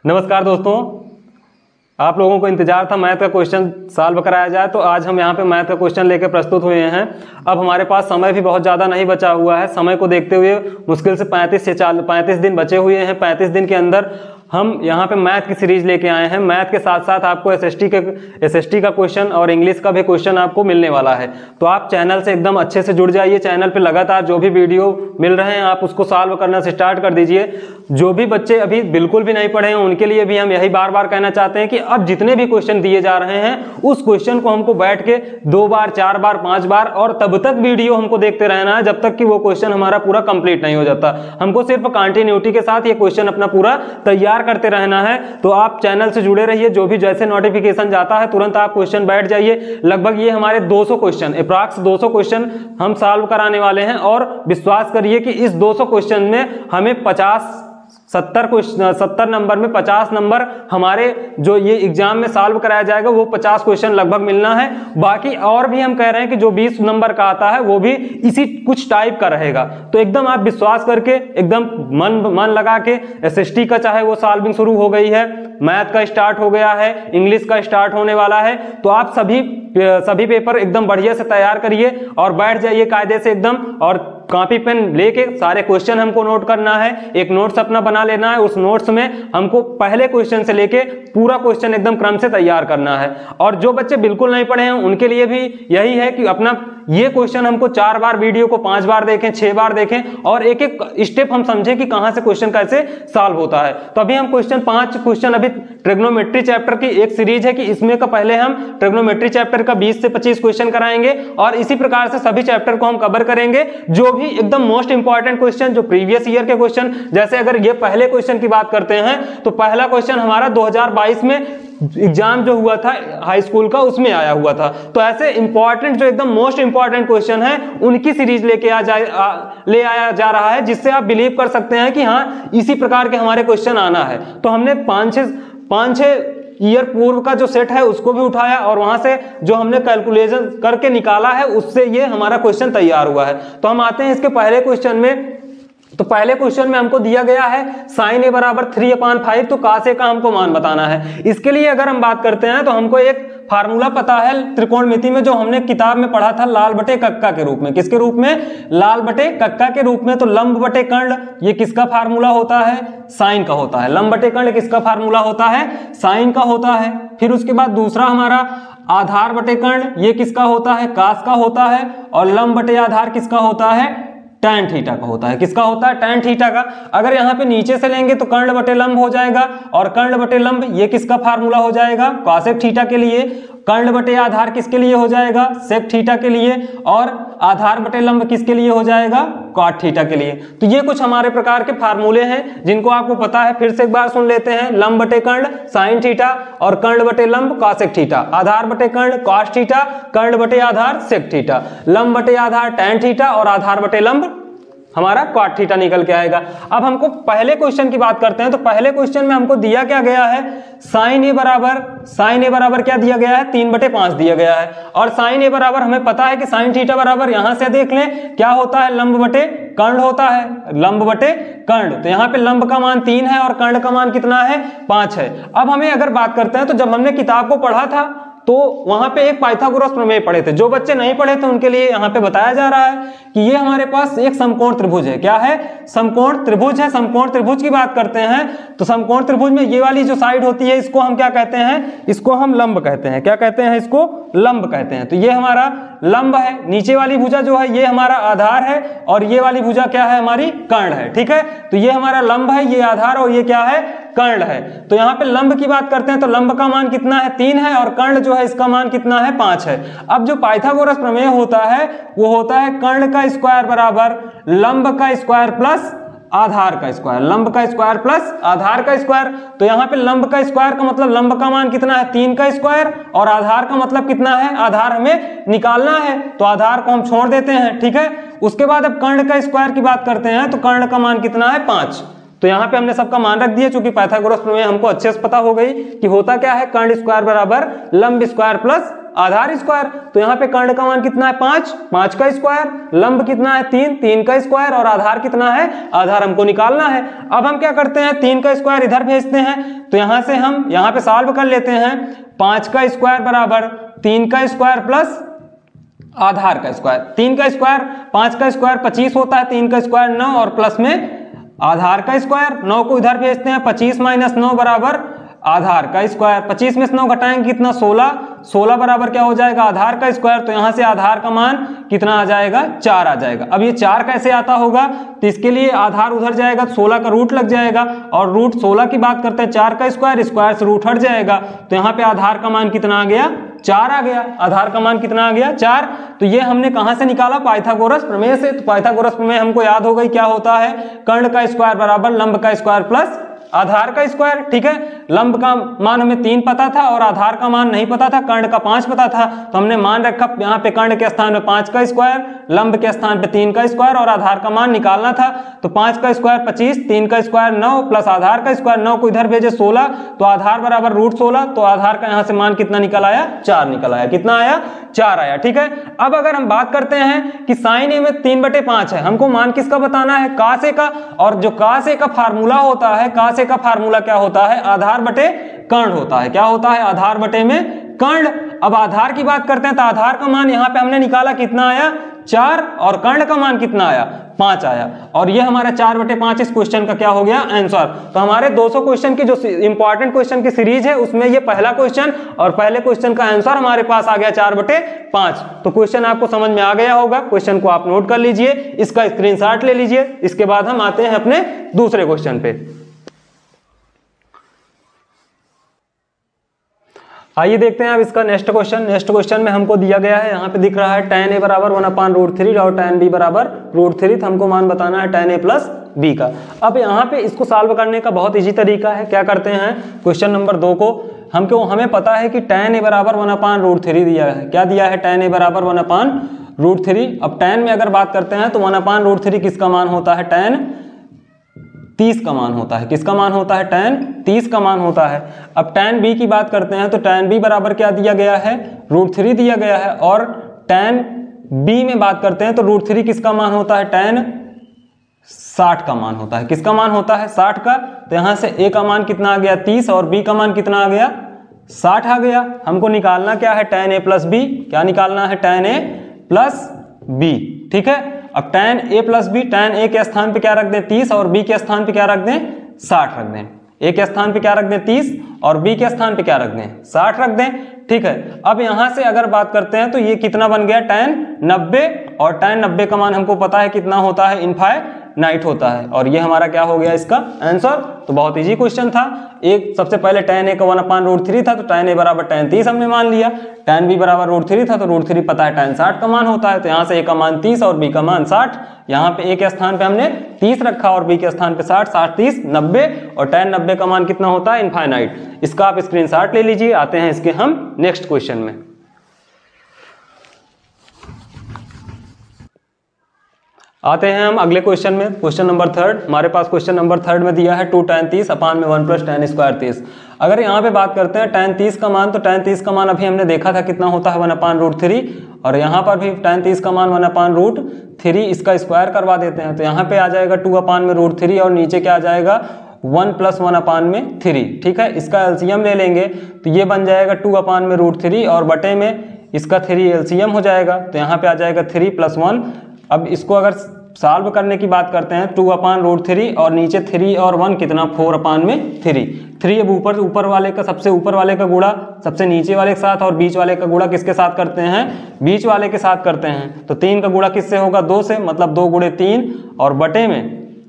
नमस्कार दोस्तों, आप लोगों को इंतजार था मैथ का क्वेश्चन सॉल्व कराया जाए, तो आज हम यहाँ पे मैथ का क्वेश्चन लेकर प्रस्तुत हुए हैं। अब हमारे पास समय भी बहुत ज़्यादा नहीं बचा हुआ है। समय को देखते हुए मुश्किल से 35 दिन बचे हुए हैं। 35 दिन के अंदर हम यहाँ पे मैथ की सीरीज लेके आए हैं। मैथ के साथ साथ आपको एसएसटी का क्वेश्चन और इंग्लिश का भी क्वेश्चन आपको मिलने वाला है। तो आप चैनल से एकदम अच्छे से जुड़ जाइए। चैनल पे लगातार जो भी वीडियो मिल रहे हैं आप उसको सॉल्व करना से स्टार्ट कर दीजिए। जो भी बच्चे अभी बिल्कुल भी नहीं पढ़े हैं उनके लिए भी हम यही बार बार कहना चाहते हैं कि अब जितने भी क्वेश्चन दिए जा रहे हैं उस क्वेश्चन को हमको बैठ के 2 बार 4 बार 5 बार और तब तक वीडियो हमको देखते रहना है जब तक कि वो क्वेश्चन हमारा पूरा कंप्लीट नहीं हो जाता। हमको सिर्फ कंटिन्यूटी के साथ ये क्वेश्चन अपना पूरा तैयार करते रहना है। तो आप चैनल से जुड़े रहिए। जो भी जैसे नोटिफिकेशन जाता है तुरंत आप क्वेश्चन बैठ जाइए। लगभग ये हमारे 200 क्वेश्चन अप्रॉक्स 200 क्वेश्चन हम सॉल्व कराने वाले हैं और विश्वास करिए कि इस 200 क्वेश्चन में हमें 70 नंबर में 50 नंबर हमारे जो ये एग्जाम में सॉल्व कराया जाएगा वो 50 क्वेश्चन लगभग मिलना है। बाकी और भी हम कह रहे हैं कि जो 20 नंबर का आता है वो भी इसी कुछ टाइप का रहेगा। तो एकदम आप विश्वास करके एकदम मन लगा के एसएसटी का चाहे वो सॉल्विंग शुरू हो गई है, मैथ का स्टार्ट हो गया है, इंग्लिश का स्टार्ट होने वाला है, तो आप सभी पेपर एकदम बढ़िया से तैयार करिए और बैठ जाइए कायदे से एकदम। और कॉपी पेन लेके सारे क्वेश्चन हमको नोट करना है। एक नोट्स अपना बना लेना है। उस नोट्स में हमको पहले क्वेश्चन से लेके पूरा क्वेश्चन एकदम क्रम से तैयार करना है। और जो बच्चे बिल्कुल नहीं पढ़े हैं उनके लिए भी यही है कि अपना ये क्वेश्चन हमको 4 बार वीडियो को 5 बार देखें, 6 बार देखें और एक एक स्टेप हम समझें कि कहां से क्वेश्चन कैसे सॉल्व होता है। तो अभी हम 5 क्वेश्चन अभी ट्रिग्नोमेट्री चैप्टर की एक सीरीज है कि इसमें का पहले हम ट्रिग्नोमेट्री चैप्टर का 20 से 25 क्वेश्चन कराएंगे और इसी प्रकार से सभी चैप्टर को हम कवर करेंगे। जो भी एकदम मोस्ट इंपॉर्टेंट क्वेश्चन जो प्रीवियस ईयर के क्वेश्चन, जैसे अगर ये पहले क्वेश्चन की बात करते हैं तो पहला क्वेश्चन हमारा 2022 में एग्जाम जो हुआ था हाई स्कूल का उसमें आया हुआ था। तो ऐसे इंपॉर्टेंट जो एकदम मोस्ट इंपॉर्टेंट क्वेश्चन है उनकी सीरीज ले आया जा रहा है, जिससे आप बिलीव कर सकते हैं कि हाँ इसी प्रकार के हमारे क्वेश्चन आना है। तो हमने 5-6 ईयर पूर्व का जो सेट है उसको भी उठाया और वहां से जो हमने कैलकुलेशन करके निकाला है उससे ये हमारा क्वेश्चन तैयार हुआ है। तो हम आते हैं इसके पहले क्वेश्चन में। तो पहले क्वेश्चन में हमको दिया गया है sin a बराबर 3/5, तो cos a का हमको मान बताना है। इसके लिए अगर हम बात करते हैं तो हमको एक फार्मूला पता है त्रिकोणमिति में, जो हमने किताब में पढ़ा था लाल बटे कक्का के रूप में। किसके रूप में? लाल बटे कक्का के रूप में। तो लंब बटे कर्ण ये किसका फार्मूला होता है? साइन का होता है। लंब बटे कर्ण किसका फार्मूला होता है? साइन का होता है। फिर उसके बाद दूसरा हमारा आधार बटे कर्ण ये किसका होता है? कास का होता है। और लंब बटे आधार किसका होता है? tan थीटा का होता है। किसका होता है? tan थीटा का। अगर यहाँ पे नीचे से लेंगे तो कर्ण बटे लंब हो जाएगा और कर्ण बटे लंब ये किसका फार्मूला हो जाएगा? cosec थीटा के लिए। कर्ण बटे आधार किसके लिए हो जाएगा? sec थीटा के लिए। और आधार बटे लंब किसके लिए हो जाएगा? cot थीटा के लिए। तो ये कुछ हमारे प्रकार के फार्मूले हैं जिनको आपको पता है। फिर से एक बार सुन लेते हैं। लंब बटे कर्ण sin थीटा और कर्ण बटे लंब cosec थीटा। आधार बटे कर्ण cos थीटा, कर्ण बटे आधार sec थीटा। लंब बटे आधार tan थीटा और आधार बटे लंब हमारा cot थीटा निकल के आएगा। अब हमको पहले क्वेश्चन की बात करते हैं। तो पहले क्वेश्चन में हमको दिया क्या गया है? sin a बराबर क्या दिया गया है? 3/5 दिया गया है। और sin a बराबर हमें पता है कि sin थीटा बराबर यहां से देख लें क्या होता है? लंब बटे कर्ण होता है। लंब बटे कर्ण। तो यहाँ पे लंब का मान 3 है और कर्ण का मान कितना है? 5 है। अब हमें अगर बात करते हैं तो जब हमने किताब को पढ़ा था तो वहां पे एक पाइथागोरस प्रमेय पढ़े थे। जो बच्चे नहीं पढ़े थे उनके लिए यहाँ पे बताया जा रहा है कि ये हमारे पास एक समकोण त्रिभुज है। क्या है? समकोण त्रिभुज है। समकोण त्रिभुज की बात करते हैं तो समकोण त्रिभुज में ये वाली जो साइड होती है इसको हम क्या कहते हैं? इसको हम लंब कहते हैं। क्या कहते हैं? इसको लंब कहते हैं। तो ये हमारा लंब है। नीचे वाली भुजा जो है ये हमारा आधार है और ये वाली भुजा क्या है? हमारी कर्ण है। ठीक है, तो ये हमारा लंब है, ये आधार और ये क्या है? कर्ण है। तो यहाँ पे लंब की बात करते हैं तो लंब का मान कितना है? 3 है और कर्ण जो है इसका मान कितना है? 5 है। अब जो पाइथागोरस प्रमेय होता है वो होता है कर्ण का स्क्वायर बराबर लंब का स्क्वायर प्लस आधार का स्क्वायर। लंब का स्क्वायर प्लस आधार का स्क्वायर। तो यहाँ पे लंब का स्क्वायर का मतलब लंब का मान कितना है? 3 का स्क्वायर और आधार का मतलब कितना है? आधार हमें निकालना है तो आधार को हम छोड़ देते हैं। ठीक है, उसके बाद अब कर्ण का स्क्वायर की बात करते हैं तो कर्ण का मान कितना है? 5। तो यहाँ पे हमने सबका मान रख दिया चूंकि पाइथागोरस प्रमेय हमको अच्छे से पता हो गई कि होता क्या है? कर्ण स्क्वायर बराबर लंब स्क्वायर प्लस आधार स्क्वायर। तो यहाँ पे कर्ण का मान कितना है 5, 5 का स्क्वायर, लंब कितना है 3, 3 का स्क्वायर और आधार कितना है, आधार हमको निकालना है। अब हम क्या करते हैं 3 का स्क्वायर इधर भेजते हैं, तो यहां से हम यहां पे सॉल्व कर लेते हैं। 5 का स्क्वायर बराबर 3 का स्क्वायर प्लस आधार का स्क्वायर। 3 का स्क्वायर 5 का स्क्वायर 25 होता है, 3 का स्क्वायर 9 और प्लस में आधार का स्क्वायर। 9 को इधर भेजते हैं, 25 माइनस 9 बराबर आधार का स्क्वायर। 25 में से 9 घटाएंगे कितना 16, 16 बराबर क्या हो जाएगा आधार का स्क्वायर। तो यहां से आधार का मान कितना आ जाएगा 4 आ जाएगा। अब ये 4 कैसे आता होगा, तो इसके लिए आधार उधर जाएगा, 16 का रूट लग जाएगा और रूट 16 की बात करते हैं 4 का स्क्वायर, स्क्वायर से रूट हट जाएगा। तो यहाँ पे आधार का मान कितना आ गया 4 आ गया। आधार का मान कितना आ गया 4। तो ये हमने कहां से निकाला, पाइथागोरस प्रमेय से। तो पाइथागोरस प्रमेय हमको याद हो गई क्या होता है, कर्ण का स्क्वायर बराबर लंब का स्क्वायर प्लस आधार का स्क्वायर। ठीक है, लंब का मान हमें 3 पता था और आधार का मान नहीं पता था, कर्ण का 5 पता था। तो हमने मान रखा यहाँ पे कर्ण के स्थान पे 5 का स्क्वायर, लंब के स्थान पे 3 का स्क्वायर और आधार का मान निकालना था। तो 5 का स्क्वायर 25, 3 का स्क्वायर 9 प्लस आधार का स्क्वायर, 9 को इधर भेजे 16, तो आधार बराबर रूट 16। तो आधार का यहाँ से मान कितना निकल आया 4 निकल आया। कितना आया 4 आया। ठीक है, अब अगर हम बात करते हैं कि साइन ए में 3/5 है, हमको मान किसका बताना है, cos a का। और जो cos a का फार्मूला होता है, cos a का फार्मूला क्या होता है, आधार बटे कर्ण होता है। क्या होता है, आधार बटे में कर्ण। अब आधार की बात करते हैं तो आधार का मान यहां पे हमने निकाला कितना आया 4 और कर्ण का मान कितना आया 5 आया। और ये हमारा 4/5 इस क्वेश्चन का क्या हो गया आंसर। तो हमारे 200 क्वेश्चन की जो इंपॉर्टेंट क्वेश्चन की सीरीज है उसमें ये पहला क्वेश्चन और पहले क्वेश्चन का आंसर हमारे पास आ गया 4/5। तो क्वेश्चन आपको समझ में आ गया होगा, क्वेश्चन को आप नोट कर लीजिए, इसका स्क्रीनशॉट ले लीजिए। इसके बाद हम आते हैं अपने दूसरे क्वेश्चन पे। आइए देखते हैं अब इसका नेक्स्ट क्वेश्चन। नेक्स्ट क्वेश्चन में हमको दिया गया है, यहाँ पे दिख रहा है tan a बराबर 1/√3 और tan b बराबर √3। तो हमको मान बताना है tan a प्लस b का। अब यहाँ पे इसको सॉल्व करने का बहुत इजी तरीका है। क्या करते हैं, क्वेश्चन नंबर 2 को हमें पता है कि tan a बराबर 1/√3 दिया है। क्या दिया है, tan a बराबर 1/√3। अब tan में अगर बात करते हैं तो 1/√3 किसका मान होता है, tan 30 का मान होता है। किसका मान होता है, tan 30 का मान होता है। अब tan b की बात करते हैं तो tan b बराबर क्या दिया गया है, √3 दिया गया है। और tan b में बात करते हैं तो √3 किसका मान होता है, tan 60 का मान होता है। किसका मान होता है 60 का। तो यहां से a का मान कितना आ गया 30 और b का मान कितना आ गया 60 आ गया। हमको निकालना क्या है, tan a प्लस b। क्या निकालना है, tan a प्लस b। ठीक है, अब tan a plus b, tan a के स्थान पे क्या रख दें 30 और b के स्थान पे क्या रख दें 60 रख दें। a के स्थान पे क्या रख दें 30 और b के स्थान पे क्या रख दें 60 रख दें। ठीक है, अब यहां से अगर बात करते हैं तो ये कितना बन गया tan 90 और tan 90 का मान हमको पता है कितना होता है, इनफाइनाइट होता है। और ये हमारा क्या हो गया इसका आंसर। तो बहुत इजी क्वेश्चन था। एक सबसे पहले tan a का 1/√3 था तो tan a बराबर tan 30 हमने मान लिया। tan b बराबर √3 था तो √3 पता है tan 60 का मान होता है। तो यहाँ से a का मान 30 और b का मान 60। यहाँ पे a के स्थान पे हमने 30 रखा और b के स्थान पे 60, 60 30 90 और tan 90 का मान कितना होता है, इनफाइनाइट। इसका आप स्क्रीनशॉट ले लीजिए। आते हैं इसके हम नेक्स्ट क्वेश्चन में। आते हैं हम अगले क्वेश्चन में, क्वेश्चन नंबर 3। हमारे पास क्वेश्चन नंबर 3 में दिया है 2 tan 30 अपान में 1 प्लस tan स्क्वायर 30। अगर यहाँ पे बात करते हैं tan 30 का मान, तो tan 30 का मान अभी हमने देखा था कितना होता है 1/√3 और यहाँ पर भी tan 30 का मान 1/√3। इसका स्क्वायर करवा देते हैं तो यहाँ पे आ जाएगा 2/√3 और नीचे क्या आ जाएगा 1 प्लस 1/3। ठीक है, इसका एलसीएम ले लेंगे तो ये बन जाएगा 2/√3 और बटे में इसका 3 एलसीएम हो जाएगा। तो यहाँ पे आ जाएगा 3 + 1। अब इसको अगर सॉल्व करने की बात करते हैं 2/√3 और नीचे 3 और 1 कितना 4/3। 3 अब ऊपर वाले का, सबसे ऊपर वाले का गुणा सबसे नीचे वाले के साथ और बीच वाले का गुणा किसके साथ करते हैं, बीच वाले के साथ करते हैं। तो 3 का गुणा किससे होगा 2 से, मतलब 2 × 3 और बटे में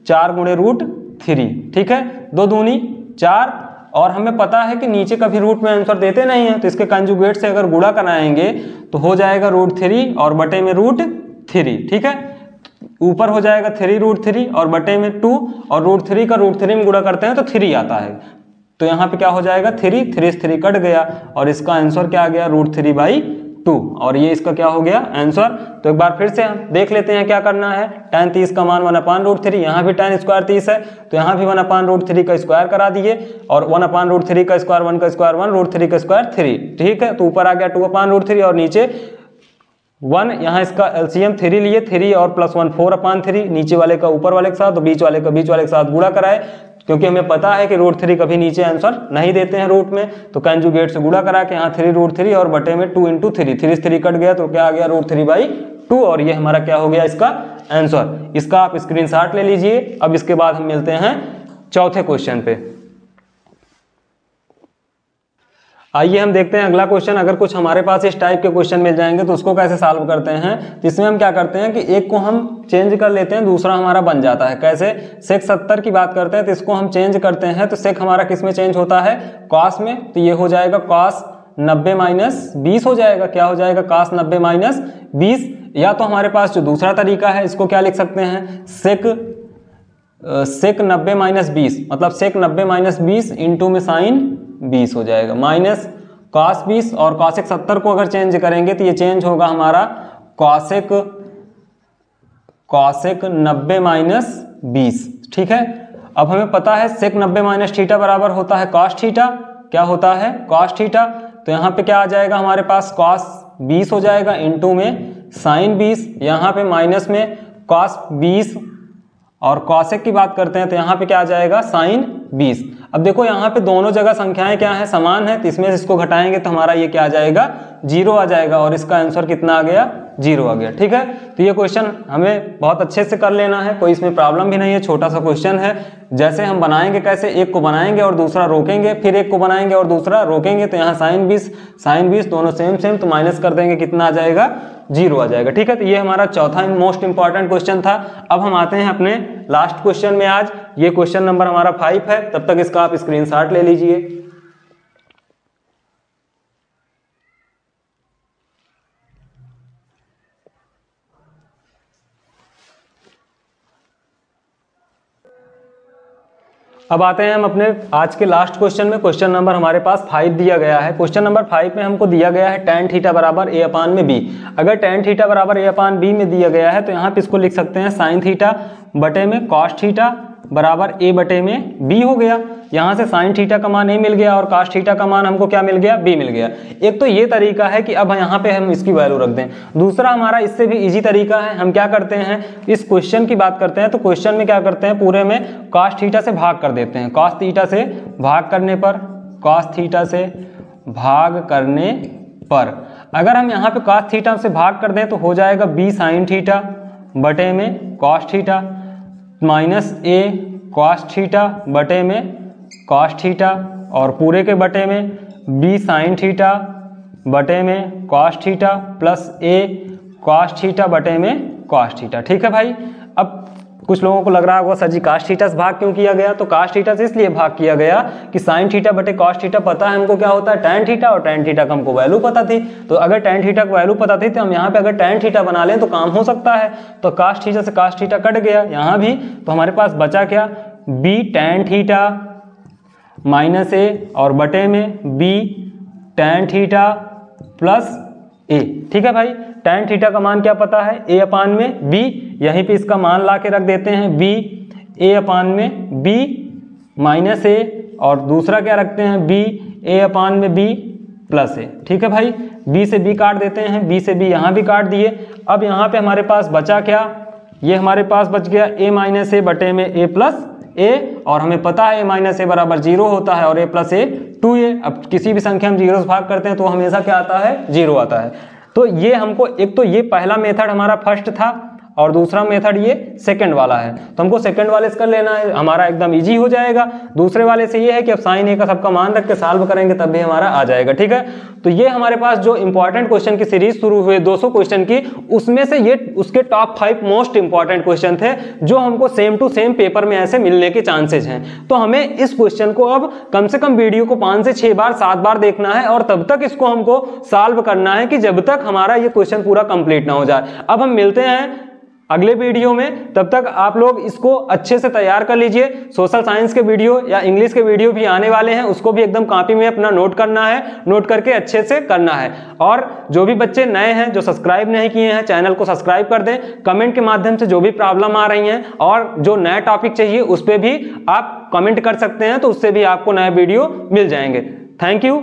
4 × √3। ठीक है, 2 दूनी 4 और हमें पता है कि नीचे कभी रूट में आंसर देते नहीं है तो इसके कंजुगेट से अगर गुणा कराएंगे तो हो जाएगा √3 और बटे में √3। ठीक है, ऊपर हो जाएगा 3√3 और बटे में 2 और √3 का √3 में गुणा करते हैं तो 3 आता है। तो यहाँ पे क्या हो जाएगा 3 से 3 कट गया और इसका आंसर क्या आ गया √3/3। 2 और ये इसका क्या हो गया आंसर। तो एक बार फिर से हम देख लेते हैं क्या करना है। tan 30 का मान 1/√3, यहाँ भी tan स्क्वायर 30 है तो यहाँ भी 1/√3 का स्क्वायर करा दिए और 1/√3 का स्क्वायर 1 का स्क्वायर 1 √3 का स्क्वायर 3, ठीक है। तो ऊपर आ गया 2/√3 और नीचे 1, यहाँ इसका एलसीएम 3 लिए, 3 और +1 4/3, नीचे वाले का ऊपर वाले के साथ, तो बीच वाले के साथ गुणा कराए, क्योंकि हमें पता है कि √3 कभी नीचे आंसर नहीं देते हैं रूट में, तो कंजुगेट से गुणा करा के यहाँ 3√3 और बटे में 2 × 3, 3 से 3 कट गया तो क्या आ गया √3/2 और ये हमारा क्या हो गया इसका आंसर। इसका आप स्क्रीनशॉट ले लीजिए। अब इसके बाद हम मिलते हैं चौथे क्वेश्चन पे। आइए हम देखते हैं अगला क्वेश्चन। अगर कुछ हमारे पास इस टाइप के क्वेश्चन मिल जाएंगे तो उसको कैसे सॉल्व करते हैं। तो इसमें हम क्या करते हैं कि एक को हम चेंज कर लेते हैं, दूसरा हमारा बन जाता है। कैसे, sec 70 की बात करते हैं तो इसको हम चेंज करते हैं तो sec हमारा किस में चेंज होता है, cos में, तो ये हो जाएगा cos 90 - 20 हो जाएगा। क्या हो जाएगा, cos 90 - 20। या तो हमारे पास जो दूसरा तरीका है इसको क्या लिख सकते हैं, sec 90 - 20 मतलब sec 90 - 20 इंटू में sin 20 हो जाएगा, माइनस cos 20 और cosec 70 को अगर चेंज करेंगे तो ये चेंज होगा हमारा cosec 90 - 20, ठीक है। अब हमें पता है sec 90 - थीटा बराबर होता है cos थीटा। क्या होता है, cos थीटा। तो यहाँ पे क्या आ जाएगा हमारे पास cos 20 हो जाएगा इंटू में sin 20, यहाँ पे माइनस में cos 20 और cosec की बात करते हैं तो यहाँ पे क्या आ जाएगा sin 20। अब देखो यहाँ पे दोनों जगह संख्याएं क्या है, समान है, तो इसमें से इसको घटाएंगे तो हमारा ये क्या आ जाएगा, 0 आ जाएगा और इसका आंसर कितना आ गया, 0 आ गया, ठीक है। तो ये क्वेश्चन हमें बहुत अच्छे से कर लेना है, कोई इसमें प्रॉब्लम भी नहीं है, छोटा सा क्वेश्चन है। जैसे हम बनाएंगे कैसे, एक को बनाएंगे और दूसरा रोकेंगे, फिर एक को बनाएंगे और दूसरा रोकेंगे, तो यहाँ sin 20 दोनों सेम तो माइनस कर देंगे, कितना आ जाएगा, 0 आ जाएगा, ठीक है। तो ये हमारा चौथा मोस्ट इंपॉर्टेंट क्वेश्चन था। अब हम आते हैं अपने लास्ट क्वेश्चन में आज। ये क्वेश्चन नंबर हमारा 5 है, तब तक इसका आप स्क्रीनशॉट ले लीजिए। अब आते हैं हम अपने आज के लास्ट क्वेश्चन में। क्वेश्चन नंबर हमारे पास 5 दिया गया है। क्वेश्चन नंबर 5 में हमको दिया गया है tan थीटा बराबर a/b। अगर tan थीटा बराबर a/b में दिया गया है तो यहाँ पे इसको लिख सकते हैं sin थीटा बटे में cos थीटा बराबर a बटे में b हो गया। यहाँ से sin थीटा का मान a मिल गया और cos थीटा का मान हमको क्या मिल गया, b मिल गया। एक तो ये तरीका है कि अब यहाँ पे हम इसकी वैल्यू रख दें। दूसरा हमारा इससे भी इजी तरीका है, हम क्या करते हैं, इस क्वेश्चन की बात करते हैं तो क्वेश्चन में क्या करते हैं, पूरे में cos थीटा से भाग कर देते हैं। cos थीटा से भाग करने पर, cos थीटा से भाग करने पर अगर हम यहाँ पे cos थीटा से भाग कर दें तो हो जाएगा b sin थीटा बटे में cos theta minus a cos theta बटे में cos थीटा और पूरे के बटे में b sin थीटा बटे में cos theta plus a cos theta बटे में cos थीटा, ठीक है भाई। अब कुछ लोगों को लग रहा होगा सर जी cos थीटा से भाग क्यों किया गया, तो cos थीटा से इसलिए भाग किया गया कि sin थीटा बटे cos थीटा पता है हमको क्या होता है tan थीटा, और tan थीटा का हमको वैल्यू पता थी। तो अगर tan थीटा की वैल्यू पता थी तो हम यहाँ पे अगर tan थीटा बना लें तो काम हो सकता है। तो cos थीटा से cos थीटा कट गया यहाँ भी, तो हमारे पास बचा क्या, b tan theta minus a और बटे में b tan theta plus a, ठीक है भाई। tan थीटा का मान क्या पता है, a/b, यहीं पे इसका मान ला के रख देते हैं b a/b माइनस a और दूसरा क्या रखते हैं b a/b प्लस a, ठीक है भाई। b से b काट देते हैं, b से b यहाँ भी काट दिए। अब यहाँ पे हमारे पास बचा क्या, ये हमारे पास बच गया a माइनस a बटे में a प्लस a, और हमें पता है a माइनस a बराबर 0 होता है और a प्लस a 2a। अब किसी भी संख्या हम 0 से भाग करते हैं तो हमेशा क्या आता है, 0 आता है। तो ये हमको, एक तो ये पहला मेथड हमारा फर्स्ट था और दूसरा मेथड ये सेकंड वाला है, तो हमको सेकंड वाले से कर लेना है, हमारा एकदम इजी हो जाएगा। दूसरे वाले से ये है कि अब साइन ए का सबका मान रख के सॉल्व करेंगे तब भी हमारा आ जाएगा, ठीक है। तो ये हमारे पास जो इंपॉर्टेंट क्वेश्चन की सीरीज शुरू हुई 200 क्वेश्चन की, उसमें से ये उसके टॉप 5 मोस्ट इंपॉर्टेंट क्वेश्चन थे जो हमको सेम टू सेम पेपर में ऐसे मिलने के चांसेस हैं। तो हमें इस क्वेश्चन को अब कम से कम वीडियो को 5 से 6 बार 7 बार देखना है और तब तक इसको हमको सॉल्व करना है कि जब तक हमारा ये क्वेश्चन पूरा कंप्लीट ना हो जाए। अब हम मिलते हैं अगले वीडियो में। तब तक आप लोग इसको अच्छे से तैयार कर लीजिए। सोशल साइंस के वीडियो या इंग्लिश के वीडियो भी आने वाले हैं, उसको भी एकदम कॉपी में अपना नोट करना है, नोट करके अच्छे से करना है। और जो भी बच्चे नए हैं जो सब्सक्राइब नहीं किए हैं, चैनल को सब्सक्राइब कर दें। कमेंट के माध्यम से जो भी प्रॉब्लम आ रही हैं और जो नया टॉपिक चाहिए उस पर भी आप कमेंट कर सकते हैं, तो उससे भी आपको नए वीडियो मिल जाएंगे। Thank you.